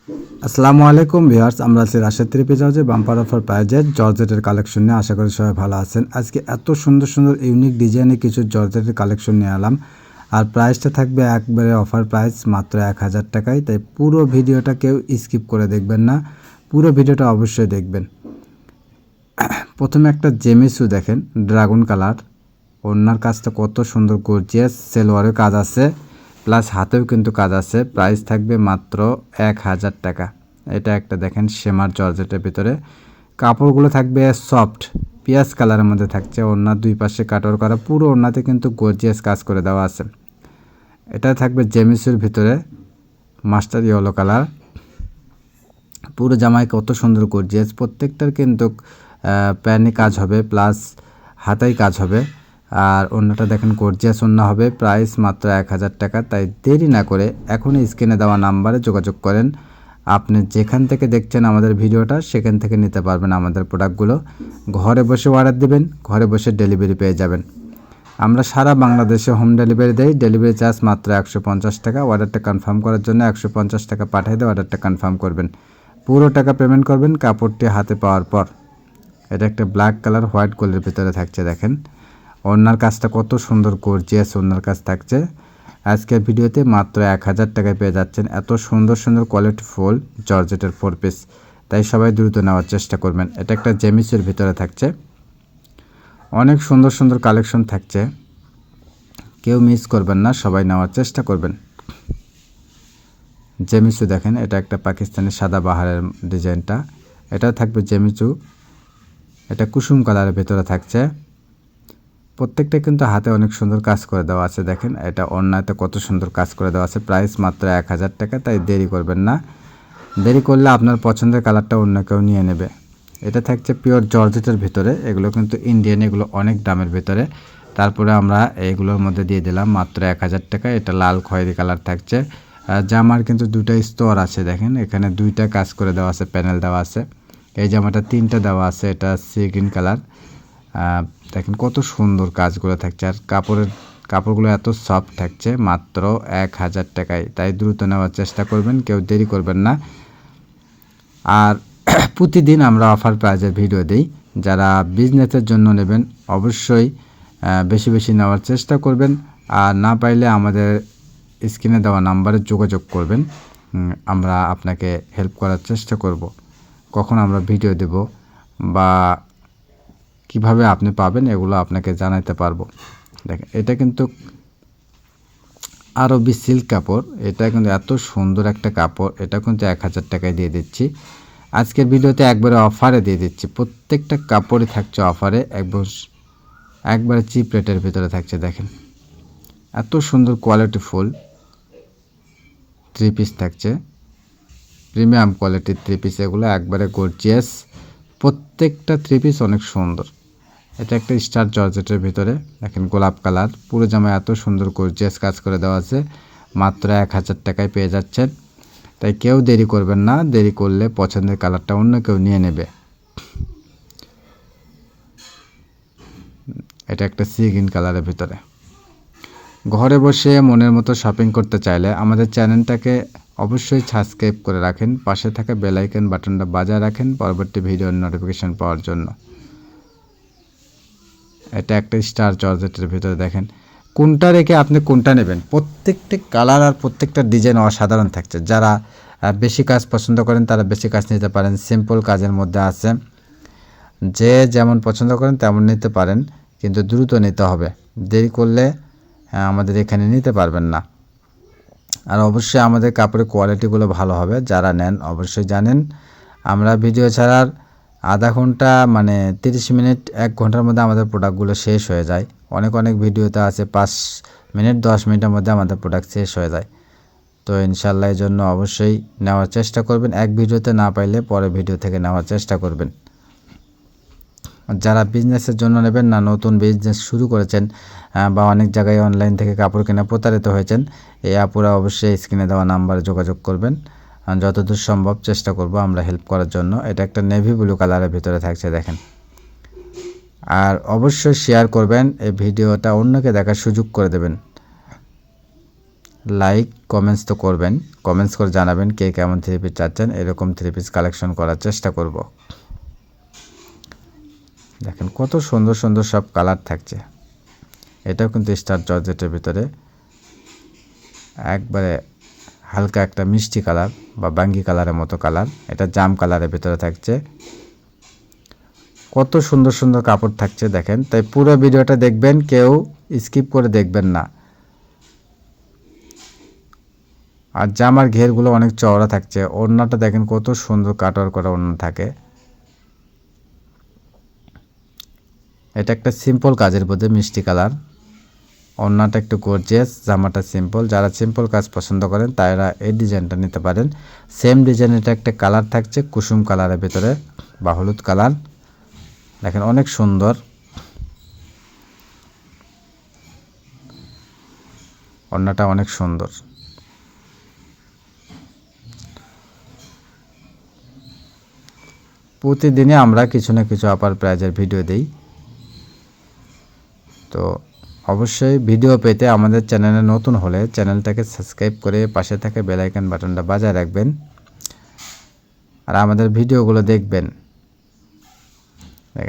আসসালামু আলাইকুম ভিউয়ার্স, আমরা আছি রাশেদ থ্রি পিস হাউসে বাম্পার অফার প্রাইজের জর্জেটের কালেকশন নিয়ে। আশা করি সবাই ভালো আছেন। আজকে এত সুন্দর সুন্দর ইউনিক ডিজাইনের কিছু জর্জেটের কালেকশন নিয়ে এলাম, আর প্রাইসটা থাকবে একবারে অফার প্রাইস মাত্র 1000 টাকায়। তাই পুরো ভিডিওটা কেউ স্কিপ করে দেখবেন না, পুরো ভিডিওটা অবশ্যই দেখবেন। প্রথমে একটা জেমিসু দেখেন, ড্রাগন কালার, ওড়নার কাজটা কত সুন্দর গর্জিয়াস, সেলোয়ারের কাজ আছে প্লাস হাতেও কিন্তু কাজ আছে। প্রাইস থাকবে মাত্র 1000 টাকা। এটা একটা দেখেন শেমার জর্জেটের ভিতরে, কাপড়গুলো থাকবে সফট পিয়াজ কালারের মধ্যে থাকছে। ওড়নার দুই পাশে কাটর করা, পুরো ওড়নাতে কিন্তু গর্জিয়াস কাজ করে দেওয়া আছে। এটা থাকবে জেমিসুর ভিতরে মাস্টার ইয়েলো কালার, পুরো জামায় কত সুন্দর গর্জিয়াস। প্রত্যেকটার কিন্তু প্যানে কাজ হবে প্লাস হাতায় কাজ হবে, আর অন্যটা দেখেন গর্জিয়াস ওড়না হবে। প্রাইস মাত্র 1000 টাকা। তাই দেরি না করে এখনই স্ক্রিনে দেওয়া নাম্বারে যোগাযোগ করেন। আপনি যেখান থেকে দেখছেন আমাদের ভিডিওটা সেখান থেকে নিতে পারবেন আমাদের প্রোডাক্টগুলো। ঘরে বসে অর্ডার দেবেন, ঘরে বসে ডেলিভারি পেয়ে যাবেন। আমরা সারা বাংলাদেশে হোম ডেলিভারি দেই। ডেলিভারি চার্জ মাত্র 150 টাকা। অর্ডারটা কনফার্ম করার জন্য 150 টাকা পাঠিয়ে দিয়ে অর্ডারটা কনফার্ম করবেন। পুরো টাকা পেমেন্ট করবেন কাপড়টি হাতে পাওয়ার পর। এটা একটা ব্ল্যাক কালার হোয়াইট গোল্ডের ভিতরে থাকছে দেখেন। ওড়নার কাজটা কত সুন্দর গর্জিয়াস ওড়নার কাজ থাকছে। আজকের ভিডিওতে মাত্র 1000 টাকায় পেয়ে যাচ্ছেন এত সুন্দর সুন্দর কোয়ালিটি ফুল জর্জেটের 4 পিস। তাই সবাই দ্রুত নেওয়ার চেষ্টা করবেন। এটা একটা জেমিসের ভিতরে থাকছে, অনেক সুন্দর সুন্দর কালেকশন থাকছে, কেউ মিস করবেন না, সবাই নেওয়ার চেষ্টা করবেন। জেমিসু দেখেন, এটা একটা পাকিস্তানি সাদা বাহারের ডিজাইনটা, এটা থাকবে জেমিসু। এটা কুসুম কালারের ভিতরে থাকছে। প্রত্যেকটা কিন্তু হাতে অনেক সুন্দর কাজ করে দেওয়া আছে দেখেন। এটা ওড়নাতে কত সুন্দর কাজ করে দেওয়া আছে। প্রাইস মাত্র 1000 টাকা। তাই দেরি করবেন না, দেরি করলে আপনার পছন্দের কালারটা অন্য কেউ নিয়ে নেবে। এটা থাকছে পিওর জর্জেটের ভিতরে, এগুলো কিন্তু ইন্ডিয়ান, এগুলো অনেক দামের ভিতরে। তারপরে আমরা এইগুলোর মধ্যে দিয়ে দিলাম মাত্র 1000 টাকা। এটা লাল খয়েরি কালার থাকছে। জামার কিন্তু দুটো স্তর আছে দেখেন, এখানে দুইটা কাজ করে দেওয়া আছে, প্যানেল দেওয়া আছে। এই জামাটা তিনটা দেওয়া আছে, এটা সি গ্রিন কালার। দেখেন কত সুন্দর কাজগুলো থাকছে, আর কাপড়গুলো এত সফট থাকছে মাত্র 1000 টাকায়। তাই দ্রুত নেওয়ার চেষ্টা করবেন, কেউ দেরি করবেন না। আর প্রতিদিন আমরা অফার প্রাইজের ভিডিও দিই। যারা বিজনেসের জন্য নেবেন অবশ্যই বেশি বেশি নেওয়ার চেষ্টা করবেন, আর না পাইলে আমাদের স্ক্রিনে দেওয়া নাম্বারে যোগাযোগ করবেন। আমরা আপনাকে হেল্প করার চেষ্টা করব। কখন আমরা ভিডিও দেব বা কিভাবে আপনি পাবেন এগুলো আপনাকে জানাতে পারবো। দেখেন এটা কিন্তু আরবি সিল্ক কাপড়, এটা কিন্তু এত সুন্দর একটা কাপড়। এটা কিন্তু 1000 টাকায় দিয়ে দিচ্ছি আজকের ভিডিওতে, একবারে অফারে দিয়ে দিচ্ছি। প্রত্যেকটা কাপড়ই থাকছে অফারে, একবারে চিপ রেটের ভিতরে থাকছে দেখেন। এত সুন্দর কোয়ালিটি ফুল 3 পিস থাকছে, প্রিমিয়াম কোয়ালিটির 3 পিস, এগুলো একবারে গর্জিয়াস। প্রত্যেকটা 3 পিস অনেক সুন্দর। এটা একটা স্টার জর্জেটের ভিতরে দেখেন গোলাপ কালার, পুরো জামায় এত সুন্দর গর্জিয়াস কাজ করে দেওয়া আছে। মাত্র 1000 টাকায় পেয়ে যাচ্ছেন। তাই কেউ দেরি করবেন না, দেরি করলে পছন্দের কালারটা অন্য কেউ নিয়ে নেবে। এটা একটা সি গ্রিন কালারের ভিতরে। ঘরে বসে মনের মতো শপিং করতে চাইলে আমাদের চ্যানেলটাকে অবশ্যই সাবস্ক্রাইব করে রাখেন, পাশে থাকা বেল আইকন বাটনটা বাজায় রাখেন পরবর্তী ভিডিওর নোটিফিকেশন পাওয়ার জন্য। এটা একটা স্টার জর্জেটের ভিতরে দেখেন, কোনটা রেখে আপনি কোনটা নেবেন। প্রত্যেকটা কালার আর প্রত্যেকটা ডিজাইন অসাধারণ থাকছে। যারা বেশি কাজ পছন্দ করেন তারা বেশি কাজ নিতে পারেন, সিম্পল কাজের মধ্যে আছে। যে যেমন পছন্দ করেন তেমন নিতে পারেন, কিন্তু দ্রুত নিতে হবে, দেরি করলে আমাদের এখানে নিতে পারবেন না। আর অবশ্যই আমাদের কাপড়ের কোয়ালিটিগুলো ভালো হবে। যারা নেন অবশ্যই জানেন আমরা ভিডিও ছাড়ার আধা ঘন্টা মানে 30 মিনিট 1 ঘন্টার মধ্যে আমাদের প্রোডাক্টগুলো শেষ হয়ে যায়। অনেক ভিডিওতে আছে 5 মিনিট 10 মিনিটের মধ্যে আমাদের প্রোডাক্ট শেষ হয়ে যায়। তো ইনশাল্লাহ এই জন্য অবশ্যই নেওয়ার চেষ্টা করবেন। এক ভিডিওতে না পাইলে পরের ভিডিও থেকে নেওয়ার চেষ্টা করবেন। যারা বিজনেসের জন্য নেবেন না, নতুন বিজনেস শুরু করেছেন বা অনেক জায়গায় অনলাইন থেকে কাপড় কেনা প্রতারিত হয়েছেন, এই আপুরা অবশ্যই স্ক্রিনে দেওয়া নাম্বারে যোগাযোগ করবেন। যতদূর সম্ভব চেষ্টা করব আমরা হেল্প করার জন্য। এটা একটা নেভি ব্লু কালারের ভিতরে থাকছে দেখেন। আর অবশ্যই শেয়ার করবেন, এই ভিডিওটা অন্যকে দেখার সুযোগ করে দেবেন। লাইক কমেন্টস তো করবেন, কমেন্টস করে জানাবেন কে কেমন থ্রি পিস চাচ্ছেন, এরকম থ্রি পিস কালেকশন করার চেষ্টা করব। দেখেন কত সুন্দর সুন্দর সব কালার থাকছে। এটাও কিন্তু স্টার জর্জেটের ভিতরে একবারে হালকা একটা মিষ্টি কালার বা বাঙ্গি কালারের মতো কালার, এটা জাম কালারের ভিতরে থাকছে। কত সুন্দর সুন্দর কাপড় থাকছে দেখেন, তাই পুরো ভিডিওটা দেখবেন, কেউ স্কিপ করে দেখবেন না। আর জামার ঘেরগুলো অনেক চওড়া থাকছে। ওড়নাটা দেখেন কত সুন্দর কাটওয়ার করা ওড়না থাকে। এটা একটা সিম্পল কাজের মধ্যে মিষ্টি কালার, ওড়নাটা একটু গর্জিয়াস, জামাটা সিম্পল। যারা সিম্পল কাজ পছন্দ করেন তারা এই ডিজাইনটা নিতে পারেন। সেম ডিজাইনের এটা একটা কালার থাকছে কুসুম কালারের ভিতরে বা হলুদ কালার, দেখেন অনেক সুন্দর। ওড়নাটা অনেক সুন্দর। প্রতিদিনই আমরা কিছু না কিছু অফার প্রাইজের ভিডিও দিই, তো অবশ্যই ভিডিও পেতে আমাদের চ্যানেলে নতুন হলে চ্যানেলটাকে সাবস্ক্রাইব করে পাশে থাকা বেল আইকন বাটনটা বাজায় রাখবেন আর আমাদের ভিডিওগুলো দেখবেন।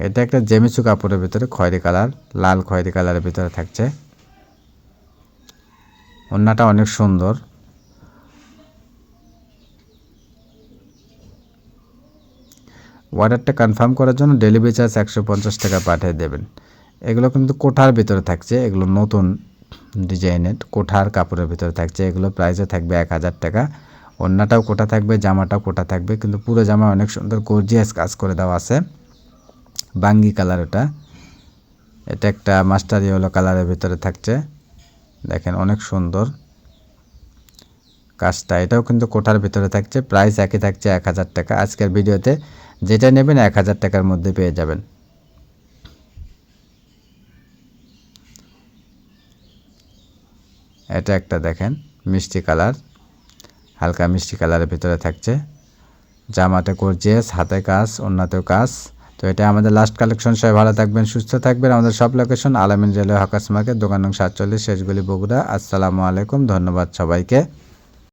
এটা একটা জেমিচু কাপড়ের ভিতরে খয়েরি কালার, লাল খয়েরি কালারের ভিতরে থাকছে। ওড়নাটা অনেক সুন্দর। অর্ডারটা কনফার্ম করার জন্য ডেলিভারি চার্জ 150 টাকা পাঠিয়ে দেবেন। এগুলো কিন্তু কোঠার ভিতরে থাকছে, এগুলো নতুন ডিজাইনের কোঠার কাপড়ের ভিতরে থাকছে। এগুলো প্রাইসে থাকবে 1000 টাকা। ওড়নাটাও কোটা থাকবে, জামাটাও কোটা থাকবে, কিন্তু পুরো জামা অনেক সুন্দর গর্জিয়াস কাজ করে দেওয়া আছে। বাঙ্গি কালার এটা একটা মাস্টার ইয়েলো কালারের ভিতরে থাকছে, দেখেন অনেক সুন্দর কাজটা। এটাও কিন্তু কোঠার ভিতরে থাকছে, প্রাইস একই থাকছে 1000 টাকা। আজকের ভিডিওতে যেটা নেবেন 1000 টাকার মধ্যে পেয়ে যাবেন। এটা একটা দেখেন মিষ্টি কালার, হালকা মিষ্টি কালারের ভিতরে থাকছে। জামাতে গর্জিয়াস, হাতে কাজ, ওড়নাতেও কাজ। তো এটা আমাদের লাস্ট কালেকশন। সবাই ভালো থাকবেন, সুস্থ থাকবেন। আমাদের সব লোকেশন আলামিন রেলওয়ে হকার্স মার্কেট, দোকান নং 47, শেষগুলি, বগুড়া। আসসালামু আলাইকুম, ধন্যবাদ সবাইকে।